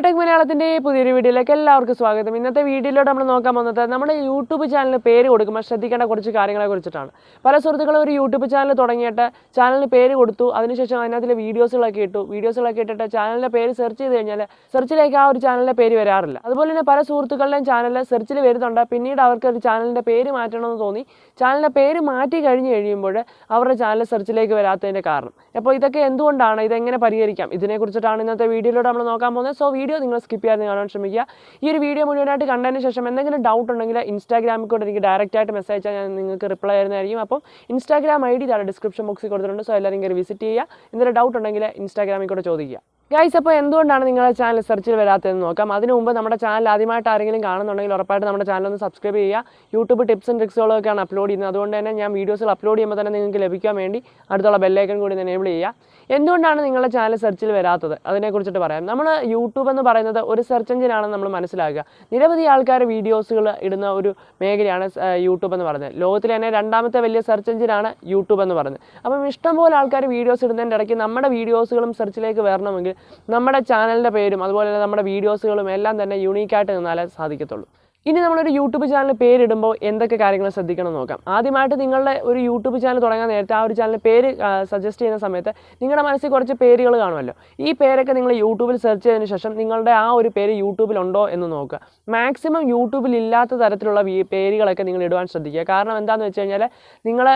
Mediatech Malayalamത്തിന്റെ പുതിയൊരു വീഡിയോയിലേക്ക് എല്ലാവർക്കും സ്വാഗതം. ഇന്നത്തെ വീഡിയോയിലൂടെ നമ്മൾ നോക്കാൻ പോകുന്നത് നമ്മുടെ യൂട്യൂബ് ചാനലിന് പേര് കൊടുക്കുമ്പോൾ ശ്രദ്ധിക്കേണ്ട കുറച്ച് കാര്യങ്ങളെക്കുറിച്ചിട്ടാണ്. പല സുഹൃത്തുക്കളും ഒരു യൂട്യൂബ് ചാനൽ തുടങ്ങിയിട്ട് ചാനലിന് പേര് കൊടുത്തു, അതിനുശേഷം അതിനകത്തിലെ വീഡിയോസുകളൊക്കെ ഇട്ടിട്ട് ചാനലിൻ്റെ പേര് സെർച്ച് ചെയ്ത് കഴിഞ്ഞാൽ സെർച്ചിലേക്ക് ആ ഒരു ചാനലിൻ്റെ പേര് വരാറില്ല. അതുപോലെ തന്നെ പല സുഹൃത്തുക്കളുടെയും ചാനൽ സെർച്ചിൽ വരുന്നുണ്ട്, പിന്നീട് അവർക്ക് ഒരു ചാനലിൻ്റെ പേര് മാറ്റണമെന്ന് തോന്നി ചാനലിൻ്റെ പേര് മാറ്റി കഴിയുമ്പോൾ അവരുടെ ചാനൽ സെർച്ചിലേക്ക് വരാത്തതിൻ്റെ കാരണം. അപ്പോൾ ഇതൊക്കെ എന്തുകൊണ്ടാണ്, ഇതെങ്ങനെ പരിഹരിക്കാം, ഇതിനെക്കുറിച്ചിട്ടാണ് ഇന്നത്തെ വീഡിയോയിലൂടെ നമ്മൾ നോക്കാൻ പോകുന്നത്. സോ വീഡിയോ നിങ്ങൾ സ്കിപ്പ് ചെയ്യാതെ കാണാൻ ശ്രമിക്കുക. ഈ ഒരു വീഡിയോ മുഴുവനായിട്ട് കണ്ടതിന് ശേഷം എന്തെങ്കിലും ഡൗട്ട് ഉണ്ടെങ്കിൽ ഇൻസ്റ്റാഗ്രാമിൽ കൂടെ എനിക്ക് ഡയറക്റ്റായിട്ട് മെസ്സേജ് അയച്ചാൽ ഞാൻ നിങ്ങൾക്ക് റിപ്ലൈ തരുന്നതായിരിക്കും. അപ്പം ഇൻസ്റ്റാഗ്രാം ID താഴെ ഡിസ്ക്രിപ്ഷൻ ബോക്സിൽ കൊടുത്തിട്ടുണ്ട്. സോ എല്ലാവരും കയറി വിസിറ്റ് ചെയ്യുക. എന്തെങ്കിലും ഡൗട്ട് ഉണ്ടെങ്കിൽ ഇൻസ്റ്റാഗ്രാമിൽ കൂടെ ചോദിക്കുക. ഗൈസ്, അപ്പോൾ എന്തുകൊണ്ടാണ് നിങ്ങളുടെ ചാനൽ സെർച്ചിൽ വരാത്തതെന്ന് നോക്കാം. അതിന് മുമ്പ് നമ്മുടെ ചാനൽ ആദ്യമായിട്ട് ആരെങ്കിലും കാണുന്നുണ്ടെങ്കിൽ ഉറപ്പായിട്ട് നമ്മുടെ ചാനൽ ഒന്ന് സബ്സ്ക്രൈബ് ചെയ്യുക. യൂട്യൂബ് ടിപ്സും ട്രിക്സുകളൊക്കെയാണ് അപ്ലോഡ് ചെയ്യുന്നത്. അതുകൊണ്ട് തന്നെ ഞാൻ വീഡിയോസുകൾ അപ്ലോഡ് ചെയ്യുമ്പോൾ തന്നെ നിങ്ങൾക്ക് ലഭിക്കാൻ വേണ്ടി അടുത്തുള്ള ബെല്ലൈക്കൺ കൂടി എനേബിൾ ചെയ്യുക. എന്തുകൊണ്ടാണ് നിങ്ങളുടെ ചാനൽ സെർച്ചിൽ വരാത്തത് അതിനെക്കുറിച്ചിട്ട് പറയാം. നമ്മൾ യൂട്യൂബ് എന്ന് പറയുന്നത് ഒരു സെർച്ച് എഞ്ചിനാണെന്ന് നമ്മൾ മനസ്സിലാക്കുക. നിരവധി ആൾക്കാർ വീഡിയോസുകൾ ഇടുന്ന ഒരു മേഖലയാണ് യൂട്യൂബ് എന്ന് പറയുന്നത്. ലോകത്തിലെ തന്നെ രണ്ടാമത്തെ വലിയ സെർച്ച് എഞ്ചിനാണ് യൂട്യൂബ് എന്ന് പറയുന്നത്. അപ്പം ഇഷ്ടംപോലെ ആൾക്കാർ വീഡിയോസ് ഇടുന്നതിൻ്റെ ഇടയ്ക്ക് നമ്മുടെ വീഡിയോസുകളും സെർച്ചിലേക്ക് വരണമെങ്കിൽ നമ്മുടെ ചാനലിൻ്റെ പേരും അതുപോലെ തന്നെ നമ്മുടെ വീഡിയോസുകളും എല്ലാം തന്നെ യൂണീക്കായിട്ട് നിന്നാലേ സാധിക്കത്തുള്ളൂ. ഇനി നമ്മളൊരു യൂട്യൂബ് ചാനൽ പേരിടുമ്പോൾ എന്തൊക്കെ കാര്യങ്ങൾ ശ്രദ്ധിക്കണം നോക്കാം. ആദ്യമായിട്ട് നിങ്ങളുടെ ഒരു യൂട്യൂബ് ചാനൽ തുടങ്ങാൻ നേരത്തെ ആ ഒരു ചാനൽ പേര് സജസ്റ്റ് ചെയ്യുന്ന സമയത്ത് നിങ്ങളുടെ മനസ്സിൽ കുറച്ച് പേരുകൾ കാണുമല്ലോ. ഈ പേരൊക്കെ നിങ്ങൾ യൂട്യൂബിൽ സെർച്ച് ചെയ്തതിന് ശേഷം നിങ്ങളുടെ ആ ഒരു പേര് യൂട്യൂബിലുണ്ടോ എന്ന് നോക്കുക. മാക്സിമം യൂട്യൂബിൽ ഇല്ലാത്ത തരത്തിലുള്ള പേരുകളൊക്കെ നിങ്ങൾ ഇടുവാൻ ശ്രദ്ധിക്കുക. കാരണം എന്താണെന്ന് വെച്ച് കഴിഞ്ഞാൽ നിങ്ങൾ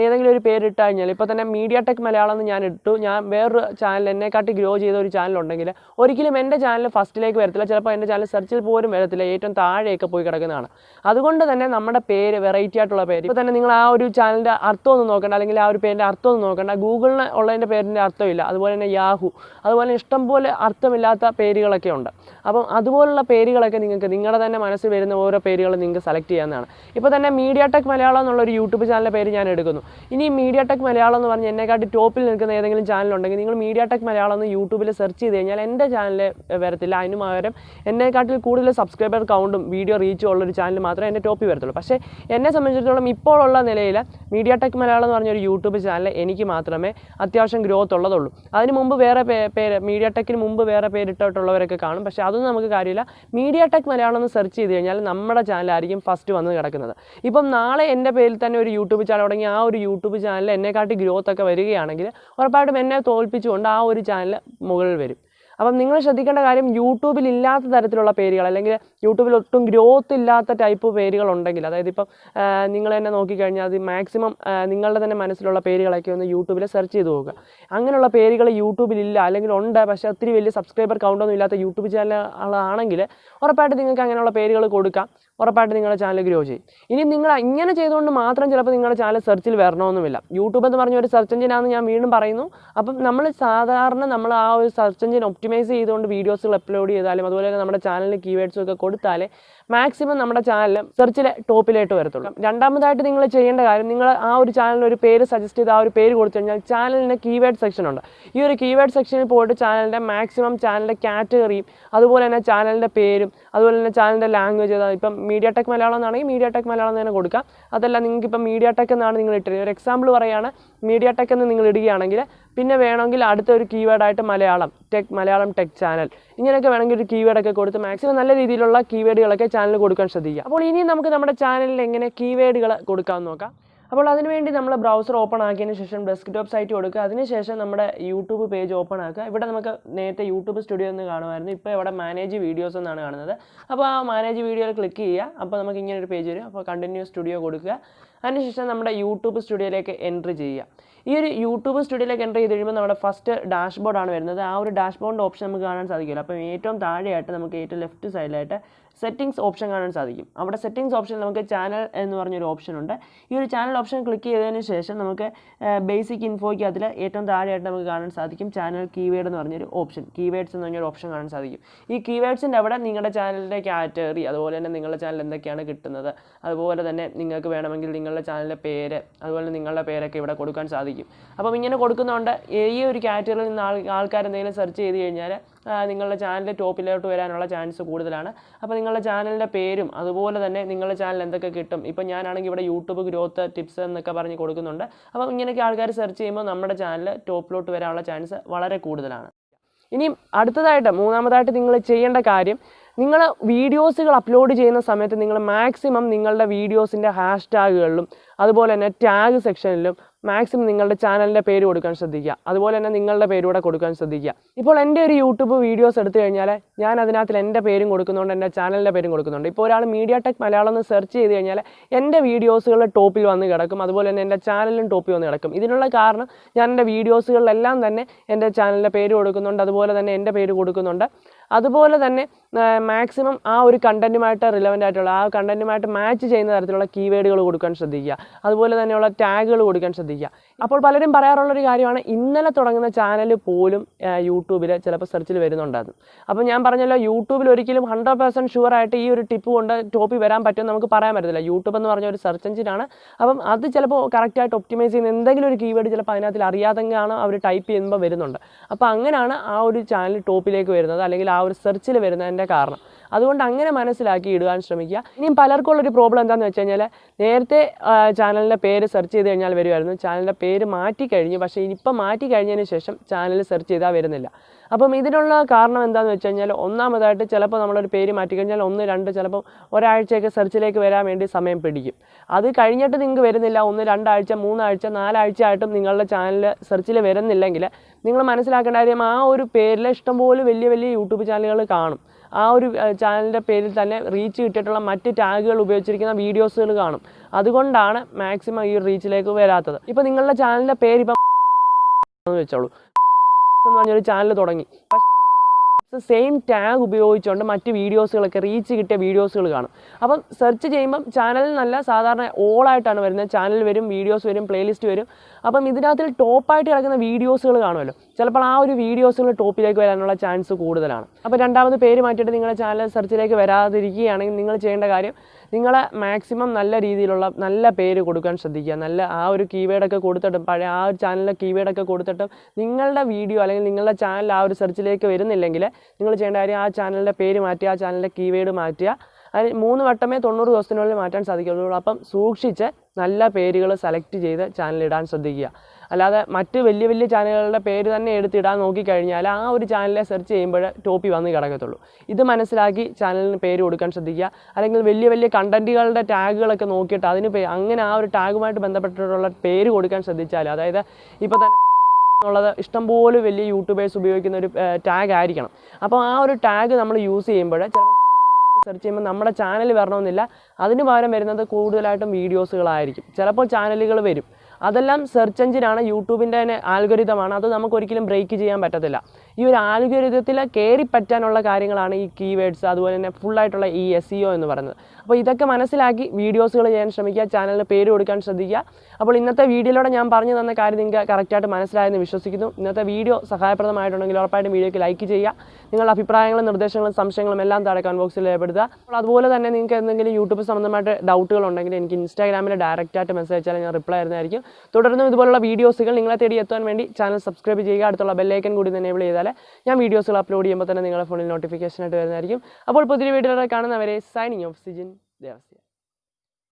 ഏതെങ്കിലും ഒരു പേര് ഇട്ട് കഴിഞ്ഞാൽ, ഇപ്പോൾ തന്നെ മീഡിയാടെക് മലയാളം എന്ന് ഞാൻ ഇട്ടു, ഞാൻ വേറൊരു ചാനൽ എന്നെക്കാട്ടി ഗ്രോ ചെയ്ത ഒരു ചാനലുണ്ടെങ്കിൽ ഒരിക്കലും എൻ്റെ ചാനൽ ഫസ്റ്റിലേക്ക് വരത്തില്ല. ചിലപ്പോൾ എൻ്റെ ചാനൽ സെർച്ചിൽ പോലും വരത്തില്ല, ഏറ്റവും താഴെയൊക്കെ പോയി കിടക്കുന്നതാണ്. അതുകൊണ്ട് തന്നെ നമ്മുടെ പേര് വെറൈറ്റി ആയിട്ടുള്ള പേര്, ഇപ്പോൾ തന്നെ നിങ്ങൾ ആ ഒരു ചാനലിൻ്റെ അർത്ഥം ഒന്നും നോക്കണ്ട, അല്ലെങ്കിൽ ആ ഒരു പേരിൻ്റെ അർത്ഥം ഒന്നും നോക്കണ്ട. ഗൂഗിളിന് ഉള്ളതിൻ്റെ പേരിൻ്റെ അർത്ഥമില്ല, അതുപോലെ തന്നെ യാഹു, അതുപോലെ ഇഷ്ടംപോലെ അർത്ഥമില്ലാത്ത പേരുകളൊക്കെ ഉണ്ട്. അപ്പം അതുപോലുള്ള പേരുകളൊക്കെ നിങ്ങൾക്ക് നിങ്ങളുടെ തന്നെ മനസ്സിൽ വരുന്ന ഓരോ പേരുകൾ നിങ്ങൾക്ക് സെലക്ട് ചെയ്യാവുന്നതാണ്. ഇപ്പോൾ തന്നെ മീഡിയാടെക് മലയാളം എന്നുള്ളൊരു യൂട്യൂബ് ചാനലിൻ്റെ പേര് ഞാൻ എടുക്കുന്നു. ഇനി മീഡിയാടെക് മലയാളം എന്ന് പറഞ്ഞ് എന്നെക്കാട്ടി ടോപ്പിൽ നിൽക്കുന്ന ഏതെങ്കിലും ചാനലുണ്ടെങ്കിൽ നിങ്ങൾ മീഡിയാടെക് മലയാളം എന്ന് യൂട്യൂബിൽ സെർച്ച് ചെയ്ത് കഴിഞ്ഞാൽ എൻ്റെ ചാനൽ വരത്തില്ല. അതിന് പകരം എന്നെക്കാട്ടിൽ കൂടുതൽ സബ്സ്ക്രൈബർ കൗണ്ടും വീഡിയോ റീച്ചും ഉള്ളൊരു ചാനൽ മാത്രമേ എൻ്റെ ടോപ്പിൽ വരത്തുള്ളൂ. പക്ഷേ എന്നെ സംബന്ധിച്ചിടത്തോളം ഇപ്പോഴുള്ള നിലയിൽ മീഡിയാടെക് മലയാളം എന്ന് പറഞ്ഞൊരു യൂട്യൂബ് ചാനൽ എനിക്ക് മാത്രമേ അത്യാവശ്യം ഗ്രോത്ത് ഉള്ളതുള്ളൂ. അതിന് മുമ്പ് വേറെ പേര്, മീഡിയാടെക്കിന് മുമ്പ് വേറെ പേരിട്ടിട്ടുള്ളവരൊക്കെ കാണും. പക്ഷേ അതൊന്നും നമുക്ക് കാര്യമില്ല. മീഡിയാടെക് മലയാളം എന്ന് സെർച്ച് ചെയ്ത് കഴിഞ്ഞാൽ നമ്മുടെ ചാനലായിരിക്കും ഫസ്റ്റ് വന്ന് കിടക്കുന്നത്. ഇപ്പം നാളെ എൻ്റെ പേരിൽ തന്നെ ഒരു യൂട്യൂബ് ചാനൽ തുടങ്ങി ആ ഒരു യൂട്യൂബ് ചാനൽ എന്നെക്കാട്ടി ഗ്രോത്ത് ഒക്കെ വരികയാണെങ്കിൽ ഉറപ്പായിട്ടും എന്നെ തോൽപ്പിച്ചുകൊണ്ട് ആ ഒരു ചാനൽ മുകളിൽ വരും. അപ്പം നിങ്ങൾ ശ്രദ്ധിക്കേണ്ട കാര്യം, യൂട്യൂബിൽ ഇല്ലാത്ത തരത്തിലുള്ള പേരുകൾ, അല്ലെങ്കിൽ യൂട്യൂബിൽ ഒട്ടും ഗ്രോത്ത് ഇല്ലാത്ത ടൈപ്പ് പേരുകളുണ്ടെങ്കിൽ, അതായത് ഇപ്പം നിങ്ങൾ തന്നെ നോക്കിക്കഴിഞ്ഞാൽ അത് മാക്സിമം നിങ്ങളുടെ തന്നെ മനസ്സിലുള്ള പേരുകളൊക്കെ ഒന്ന് യൂട്യൂബിൽ സെർച്ച് ചെയ്ത് നോക്കുക. അങ്ങനെയുള്ള പേരുകൾ യൂട്യൂബിലില്ല, അല്ലെങ്കിൽ ഉണ്ട് പക്ഷേ ഒത്തിരി വലിയ സബ്സ്ക്രൈബർ കൗണ്ടൊന്നും ഇല്ലാത്ത യൂട്യൂബ് ചാനലാണെങ്കിൽ ഉറപ്പായിട്ട് നിങ്ങൾക്ക് അങ്ങനെയുള്ള പേരുകൾ കൊടുക്കാം. ഉറപ്പായിട്ട് നിങ്ങളുടെ ചാനൽ ഗ്രോ ചെയ്യും. ഇനി നിങ്ങൾ ഇങ്ങനെ ചെയ്തുകൊണ്ട് മാത്രം ചിലപ്പോൾ നിങ്ങളുടെ ചാനൽ സെർച്ചിൽ വരണമെന്നുമില്ല. യൂട്യൂബ് എന്ന് പറഞ്ഞ ഒരു സെർച്ച് എഞ്ചിനാണെന്ന് ഞാൻ വീണ്ടും പറയുന്നു. അപ്പം നമ്മൾ സാധാരണ ആ ഒരു സെർച്ച് എഞ്ചിൻ ഒപ്റ്റിമൈസ് ചെയ്തുകൊണ്ട് വീഡിയോസുകൾ അപ്ലോഡ് ചെയ്താലും അതുപോലെ തന്നെ നമ്മുടെ ചാനലിന് കീവേഡ്സും ഒക്കെ കൊടുത്താലേ മാക്സിമം നമ്മുടെ ചാനൽ സെർച്ചിലെ ടോപ്പിലായിട്ട് വരത്തുള്ളൂ. രണ്ടാമതായിട്ട് നിങ്ങൾ ചെയ്യേണ്ട കാര്യം, നിങ്ങൾ ആ ഒരു ചാനലിന് ഒരു പേര് സജസ്റ്റ് ചെയ്ത് ആ ഒരു പേര് കൊടുത്തു കഴിഞ്ഞാൽ ചാനലിൻ്റെ കീവേഡ് സെക്ഷൻ ഉണ്ട്. ഈ ഒരു കീവേഡ് സെക്ഷനിൽ പോയിട്ട് ചാനലിൻ്റെ മാക്സിമം ചാനലിൻ്റെ കാറ്റഗറിയും അതുപോലെ തന്നെ ചാനലിൻ്റെ പേരും അതുപോലെ തന്നെ ചാനലിൻ്റെ ലാംഗ്വേജ്, ഇപ്പം മീഡിയാടെക് മലയാളം എന്നാണെങ്കിൽ മീഡിയാടെക് മലയാളം തന്നെ കൊടുക്കാം. അതല്ല നിങ്ങൾക്ക് ഇപ്പം മീഡിയാടെക് എന്നാണ് നിങ്ങൾ ഇട്ടത്, ഒരു എക്സാമ്പിൾ പറയുകയാണ്, മീഡിയാടെക് എന്ന് നിങ്ങൾ ഇടുകയാണെങ്കിൽ പിന്നെ വേണമെങ്കിൽ അടുത്ത ഒരു കീവേഡായിട്ട് മലയാളം ടെക് ചാനൽ, ഇങ്ങനെയൊക്കെ വേണമെങ്കിൽ ഒരു കീവേഡൊക്കെ കൊടുത്ത് മാക്സിമം നല്ല രീതിയിലുള്ള കീവേഡുകളൊക്കെ ചാനൽ കൊടുക്കാൻ ശ്രദ്ധിക്കുക. അപ്പോൾ ഇനി നമുക്ക് നമ്മുടെ ചാനലിൽ എങ്ങനെ കീവേഡുകൾ കൊടുക്കാമെന്ന് നോക്കാം. അപ്പോൾ അതിനുവേണ്ടി നമ്മൾ ബ്രൗസർ ഓപ്പൺ ആക്കിയതിന് ശേഷം ഡെസ്ക്ടോപ്പ് സൈറ്റ് കൊടുക്കുക. അതിനുശേഷം നമ്മുടെ യൂട്യൂബ് പേജ് ഓപ്പൺ ആക്കുക. ഇവിടെ നമുക്ക് നേരത്തെ യൂട്യൂബ് സ്റ്റുഡിയോ എന്ന് കാണുമായിരുന്നു, ഇപ്പോൾ ഇവിടെ മാനേജ് വീഡിയോസ് എന്നാണ് കാണുന്നത്. അപ്പോൾ ആ മാനേജ് വീഡിയോയിൽ ക്ലിക്ക് ചെയ്യുക. അപ്പോൾ നമുക്ക് ഇങ്ങനെ ഒരു പേജ് വരും. അപ്പോൾ കണ്ടിന്യൂ സ്റ്റുഡിയോ കൊടുക്കുക. അതിനുശേഷം നമ്മുടെ യൂട്യൂബ് സ്റ്റുഡിയോയിലേക്ക് എൻട്രി ചെയ്യുക. ഈ ഒരു യൂട്യൂബ് സ്റ്റുഡിയോയിലേക്ക് എൻ്റർ ചെയ്ത് കഴിയുമ്പോൾ നമ്മുടെ ഫസ്റ്റ് ഡാഷ്ബോർഡാണ് വരുന്നത്. ആ ഒരു ഡാഷ്ബോർഡിൻ്റെ ഓപ്ഷൻ നമുക്ക് കാണാൻ സാധിക്കില്ല. അപ്പോൾ ഏറ്റവും താഴെയായിട്ട് നമുക്ക് ഏറ്റവും ലെഫ്റ്റ് സൈഡിലായിട്ട് സെറ്റിംഗ്സ് ഓപ്ഷൻ കാണാൻ സാധിക്കും. അവിടെ സെറ്റിംഗ്സ് ഓപ്ഷനിൽ നമുക്ക് ചാനൽ എന്ന് പറഞ്ഞൊരു ഓപ്ഷൻ ഉണ്ട്. ഈ ഒരു ചാനൽ ഓപ്ഷൻ ക്ലിക്ക് ചെയ്തതിന് ശേഷം നമുക്ക് ബേസിക് ഇൻഫോയ്ക്ക് അതിൽ ഏറ്റവും താഴെയായിട്ട് നമുക്ക് കാണാൻ സാധിക്കും ചാനൽ കീവേഡ് എന്ന് പറഞ്ഞൊരു ഓപ്ഷൻ, കീവേഡ്സ് എന്ന് പറഞ്ഞൊരു ഓപ്ഷൻ കാണാൻ സാധിക്കും. ഈ കീവേഡ്സിൻ്റെ അവിടെ നിങ്ങളുടെ ചാനലിൻ്റെ കാറ്റഗറി, അതുപോലെ തന്നെ നിങ്ങളുടെ ചാനൽ എന്തൊക്കെയാണ് കിട്ടുന്നത്, അതുപോലെ തന്നെ നിങ്ങൾക്ക് വേണമെങ്കിൽ നിങ്ങളുടെ ചാനലിൻ്റെ പേര്, അതുപോലെ നിങ്ങളുടെ പേരൊക്കെ ഇവിടെ കൊടുക്കാൻ സാധിക്കും. അപ്പം ഇങ്ങനെ കൊടുക്കുന്നതുകൊണ്ട് ഈ ഒരു കാറ്റഗറിയിൽ നിന്ന് ആൾക്കാർ എന്തെങ്കിലും സെർച്ച് ചെയ്ത് കഴിഞ്ഞാൽ നിങ്ങളുടെ ചാനലിൻ്റെ ടോപ്പിലോട്ട് വരാനുള്ള ചാൻസ് കൂടുതലാണ്. അപ്പോൾ നിങ്ങളുടെ ചാനലിൻ്റെ പേരും അതുപോലെ തന്നെ നിങ്ങളുടെ ചാനൽ എന്തൊക്കെ കിട്ടും, ഇപ്പോൾ ഞാനാണെങ്കിൽ ഇവിടെ യൂട്യൂബ് ഗ്രോത്ത് ടിപ്സ് എന്നൊക്കെ പറഞ്ഞ് കൊടുക്കുന്നുണ്ട്. അപ്പോൾ ഇങ്ങനെയൊക്കെ ആൾക്കാർ സെർച്ച് ചെയ്യുമ്പോൾ നമ്മുടെ ചാനൽ ടോപ്പിലോട്ട് വരാനുള്ള ചാൻസ് വളരെ കൂടുതലാണ്. ഇനി അടുത്തതായിട്ട് മൂന്നാമതായിട്ട് നിങ്ങൾ ചെയ്യേണ്ട കാര്യം, നിങ്ങൾ വീഡിയോസുകൾ അപ്ലോഡ് ചെയ്യുന്ന സമയത്ത് നിങ്ങൾ മാക്സിമം നിങ്ങളുടെ വീഡിയോസിൻ്റെ ഹാഷ്ടാഗുകളിലും അതുപോലെ തന്നെ ടാഗ് സെക്ഷനിലും മാക്സിമം നിങ്ങളുടെ ചാനലിൻ്റെ പേര് കൊടുക്കാൻ ശ്രദ്ധിക്കുക. അതുപോലെ തന്നെ നിങ്ങളുടെ പേരൂടെ കൊടുക്കാൻ ശ്രദ്ധിക്കുക. ഇപ്പോൾ എൻ്റെ ഒരു യൂട്യൂബ് വീഡിയോസ് എടുത്തു കഴിഞ്ഞാൽ ഞാൻ അതിനകത്ത് എൻ്റെ പേരും കൊടുക്കുന്നുണ്ട്, എൻ്റെ ചാനലിൻ്റെ പേരും കൊടുക്കുന്നുണ്ട്. ഇപ്പോൾ ഒരാൾ മീഡിയാടെക് മലയാളം എന്ന് സെർച്ച് ചെയ്ത് കഴിഞ്ഞാൽ എൻ്റെ വീഡിയോസുകൾ ടോപ്പിൽ വന്ന് കിടക്കും, അതുപോലെ തന്നെ എൻ്റെ ചാനലിലും ടോപ്പിൽ വന്ന് കിടക്കും. ഇതിനുള്ള കാരണം ഞാൻ എൻ്റെ വീഡിയോസുകളിലെല്ലാം തന്നെ എൻ്റെ ചാനലിൻ്റെ പേര് കൊടുക്കുന്നുണ്ട്, അതുപോലെ തന്നെ എൻ്റെ പേര് കൊടുക്കുന്നുണ്ട്. അതുപോലെ തന്നെ മാക്സിമം ആ ഒരു കണ്ടൻറ്റുമായിട്ട് റിലവൻ്റ് ആയിട്ടുള്ള ആ കണ്ടൻറ്റുമായിട്ട് മാച്ച് ചെയ്യുന്ന തരത്തിലുള്ള കീവേഡുകൾ കൊടുക്കാൻ ശ്രദ്ധിക്കുക, അതുപോലെ തന്നെയുള്ള ടാഗുകൾ കൊടുക്കാൻ ശ്രദ്ധിക്കുക. അപ്പോൾ പലരും പറയാറുള്ളൊരു കാര്യമാണ്, ഇന്നലെ തുടങ്ങുന്ന ചാനൽ പോലും യൂട്യൂബിൽ ചിലപ്പോൾ സെർച്ചിൽ വരുന്നുണ്ടായിരുന്നു. അപ്പോൾ ഞാൻ പറഞ്ഞല്ലോ, യൂട്യൂബിൽ ഒരിക്കലും 100% ഷുവറായിട്ട് ഈ ഒരു ടിപ്പ് കൊണ്ട് ടോപ്പിൽ വരാൻ പറ്റുമെന്ന് നമുക്ക് പറയാൻ പറ്റത്തില്ല. യൂട്യൂബ് എന്ന് പറഞ്ഞ ഒരു സെർച്ച് എഞ്ചിനാണ്. അപ്പം അത് ചിലപ്പോൾ കറക്റ്റായിട്ട് ഒപ്റ്റിമൈസ് ചെയ്യുന്ന എന്തെങ്കിലും ഒരു കീവേഡ് ചിലപ്പോൾ അതിനകത്ത് അറിയാതെയാണ് അവർ ടൈപ്പ് ചെയ്യുമ്പോൾ വരുന്നുണ്ട്. അപ്പോൾ അങ്ങനെയാണ് ആ ഒരു ചാനൽ ടോപ്പിലേക്ക് വരുന്നത്, അല്ലെങ്കിൽ ആ ഒരു സെർച്ചിൽ വരുന്നതിൻ്റെ കാരണം. അതുകൊണ്ട് അങ്ങനെ മനസ്സിലാക്കി ഇടുവാൻ ശ്രമിക്കുക. ഇനിയും പലർക്കുള്ളൊരു പ്രോബ്ലം എന്താണെന്ന് വെച്ച് കഴിഞ്ഞാൽ, നേരത്തെ ചാനലിൻ്റെ പേര് സെർച്ച് ചെയ്ത് കഴിഞ്ഞാൽ വരുമായിരുന്നു, ചാനലിൻ്റെ പേര് മാറ്റി കഴിഞ്ഞു, പക്ഷേ ഇനിയിപ്പം മാറ്റി കഴിഞ്ഞതിന് ശേഷം ചാനൽ സെർച്ച് ചെയ്താൽ വരുന്നില്ല. അപ്പം ഇതിനുള്ള കാരണം എന്താണെന്ന് വെച്ച് കഴിഞ്ഞാൽ, ഒന്നാമതായിട്ട് ചിലപ്പോൾ നമ്മളൊരു പേര് മാറ്റിക്കഴിഞ്ഞാൽ 1, 2 ചിലപ്പോൾ ഒരാഴ്ചയൊക്കെ സെർച്ചിലേക്ക് വരാൻ വേണ്ടി സമയം പിടിക്കും. അത് കഴിഞ്ഞിട്ട് നിങ്ങൾക്ക് വരുന്നില്ല, 1, 2 ആഴ്ച, 3 ആഴ്ച, 4 ആഴ്ച ആയിട്ടും നിങ്ങളുടെ ചാനൽ സെർച്ചിൽ വരുന്നില്ലെങ്കിൽ നിങ്ങൾ മനസ്സിലാക്കേണ്ട കാര്യം, ആ ഒരു പേരിൽ ഇഷ്ടംപോലെ വലിയ വലിയ യൂട്യൂബ് ചാനലുകൾ കാണും. ആ ഒരു ചാനലിൻ്റെ പേരിൽ തന്നെ റീച്ച് കിട്ടിയിട്ടുള്ള മറ്റ് ടാഗുകൾ ഉപയോഗിച്ചിരിക്കുന്ന വീഡിയോസുകൾ കാണും. അതുകൊണ്ടാണ് മാക്സിമം ഈ റീച്ചിലേക്ക് വരാത്തത്. ഇപ്പോൾ നിങ്ങളുടെ ചാനലിൻ്റെ പേര് ഇപ്പം വെച്ചോളൂ എന്ന് പറഞ്ഞൊരു ചാനൽ തുടങ്ങി, സെയിം ടാഗ് ഉപയോഗിച്ചുകൊണ്ട് മറ്റ് വീഡിയോസുകളൊക്കെ റീച്ച് കിട്ടിയ വീഡിയോസുകൾ കാണും. അപ്പം സെർച്ച് ചെയ്യുമ്പം ചാനലിൽ നല്ല സാധാരണ ഓളായിട്ടാണ് വരുന്നത്, ചാനൽ വരും, വീഡിയോസ് വരും, പ്ലേലിസ്റ്റ് വരും. അപ്പം ഇതിനകത്തിൽ ടോപ്പായിട്ട് കിടക്കുന്ന വീഡിയോസുകൾ കാണുമല്ലോ, ചിലപ്പോൾ ആ ഒരു വീഡിയോസുകൾ ടോപ്പിലേക്ക് വരാനുള്ള ചാൻസ് കൂടുതലാണ്. അപ്പോൾ രണ്ടാമത് പേര് മാറ്റിയിട്ട് നിങ്ങളുടെ ചാനൽ സെർച്ചിലേക്ക് വരാതിരിക്കുകയാണെങ്കിൽ നിങ്ങൾ ചെയ്യേണ്ട കാര്യം, നിങ്ങൾ മാക്സിമം നല്ല രീതിയിലുള്ള നല്ല പേര് കൊടുക്കാൻ ശ്രദ്ധിക്കുക. നല്ല ആ ഒരു കീവേഡൊക്കെ കൊടുത്തിട്ടും പഴയ ആ ഒരു ചാനലിലെ കീവേഡൊക്കെ കൊടുത്തിട്ടും നിങ്ങളുടെ വീഡിയോ അല്ലെങ്കിൽ നിങ്ങളുടെ ചാനൽ ആ ഒരു സെർച്ചിലേക്ക് വരുന്നില്ലെങ്കിൽ നിങ്ങൾ ചെയ്യേണ്ട കാര്യം, ആ ചാനലിൻ്റെ പേര് മാറ്റുക, ആ ചാനലിൻ്റെ കീവേഡ് മാറ്റുക. അതിന് 3 വട്ടമേ 90 ദിവസത്തിനുള്ളിൽ മാറ്റാൻ സാധിക്കുള്ളൂ. അപ്പം സൂക്ഷിച്ച് നല്ല പേരുകൾ സെലക്ട് ചെയ്ത് ചാനലിടാൻ ശ്രദ്ധിക്കുക. അല്ലാതെ മറ്റ് വലിയ വലിയ ചാനലുകളുടെ പേര് തന്നെ എടുത്തിടാൻ നോക്കിക്കഴിഞ്ഞാൽ ആ ഒരു ചാനലിനെ സെർച്ച് ചെയ്യുമ്പോൾ ടോപ്പിൽ വന്ന് കിടക്കത്തുള്ളൂ. ഇത് മനസ്സിലാക്കി ചാനലിന് പേര് കൊടുക്കാൻ ശ്രദ്ധിക്കുക. അല്ലെങ്കിൽ വലിയ വലിയ കണ്ടൻറ്റുകളുടെ ടാഗുകളൊക്കെ നോക്കിയിട്ട് അതിന് അങ്ങനെ ആ ഒരു ടാഗുമായിട്ട് ബന്ധപ്പെട്ടിട്ടുള്ള പേര് കൊടുക്കാൻ ശ്രദ്ധിച്ചാൽ, അതായത് ഇപ്പോൾ തന്നെ എന്നുള്ളത് ഇഷ്ടംപോലെ വലിയ യൂട്യൂബേഴ്സ് ഉപയോഗിക്കുന്ന ഒരു ടാഗ് ആയിരിക്കണം. അപ്പോൾ ആ ഒരു ടാഗ് നമ്മൾ യൂസ് ചെയ്യുമ്പോൾ ചിലപ്പോൾ സെർച്ച് ചെയ്യുമ്പോൾ നമ്മുടെ ചാനൽ വരണമെന്നില്ല, അതിന് പകരം വരുന്നത് കൂടുതലായിട്ടും വീഡിയോസുകളായിരിക്കും. ചിലപ്പോൾ ചാനലുകൾ വരും, അതെല്ലാം സെർച്ച് എഞ്ചിനാണ്, യൂട്യൂബിൻ്റെ തന്നെ ആൽഗോരിതമാണ്. അത് നമുക്കൊരിക്കലും ബ്രേക്ക് ചെയ്യാൻ പറ്റത്തില്ല. ഈ ഒരു ആൽഗോരിതത്തിൽ കയറി പറ്റാനുള്ള കാര്യങ്ങളാണ് ഈ കീവേഡ്സ്, അതുപോലെ തന്നെ ഫുള്ളായിട്ടുള്ള ഈ SEO എന്ന് പറയുന്നത്. അപ്പോൾ ഇതൊക്കെ മനസ്സിലാക്കി വീഡിയോസുകൾ ചെയ്യാൻ ശ്രമിക്കുക, ചാനലിന് പേര് കൊടുക്കാൻ ശ്രദ്ധിക്കുക. അപ്പോൾ ഇന്നത്തെ വീഡിയോയിലൂടെ ഞാൻ പറഞ്ഞു തന്ന കാര്യം നിങ്ങൾക്ക് കറക്റ്റായിട്ട് മനസ്സിലായെന്ന് വിശ്വസിക്കുന്നു. ഇന്നത്തെ വീഡിയോ സഹായപ്രദമായിട്ടുണ്ടെങ്കിൽ ഉറപ്പായിട്ടും വീഡിയോയ്ക്ക് ലൈക്ക് ചെയ്യുക. നിങ്ങളുടെ അഭിപ്രായങ്ങളും നിർദ്ദേശങ്ങളും സംശയങ്ങളും എല്ലാം താഴെ കമന്റ് ബോക്സിൽ രേഖപ്പെടുത്തുക. അപ്പോൾ അതുപോലെ തന്നെ നിങ്ങൾക്ക് എന്തെങ്കിലും യൂട്യൂബ് സംബന്ധമായിട്ട് ഡൗട്ടുകൾ ഉണ്ടെങ്കിൽ എനിക്ക് ഇൻസ്റ്റാഗ്രാമിൽ ഡയറക്റ്റായിട്ട് മെസ്സേജ് അയച്ചാൽ ഞാൻ റിപ്ലൈ തരുന്നതായിരിക്കും. തുടർന്നും ഇതുപോലുള്ള വീഡിയോസുകൾ നിങ്ങളെ തേടി എത്താൻ വേണ്ടി ചാനൽ സബ്സ്ക്രൈബ് ചെയ്യുക. അടുത്തുള്ള ബെല്ലൈക്കൻ കൂടി എനേബിൾ ചെയ്താൽ ഞാൻ വീഡിയോസുകൾ അപ്ലോഡ് ചെയ്യുമ്പോൾ തന്നെ നിങ്ങളുടെ ഫോണിൽ നോട്ടിഫിക്കേഷൻ ആയിട്ട് വരുന്നതായിരിക്കും. അപ്പോൾ പുതിയ വീഡിയോയിൽ കാണുന്നവരെ സൈനിങ് ഓഫ് സിജിൻ ദേവസ്യ.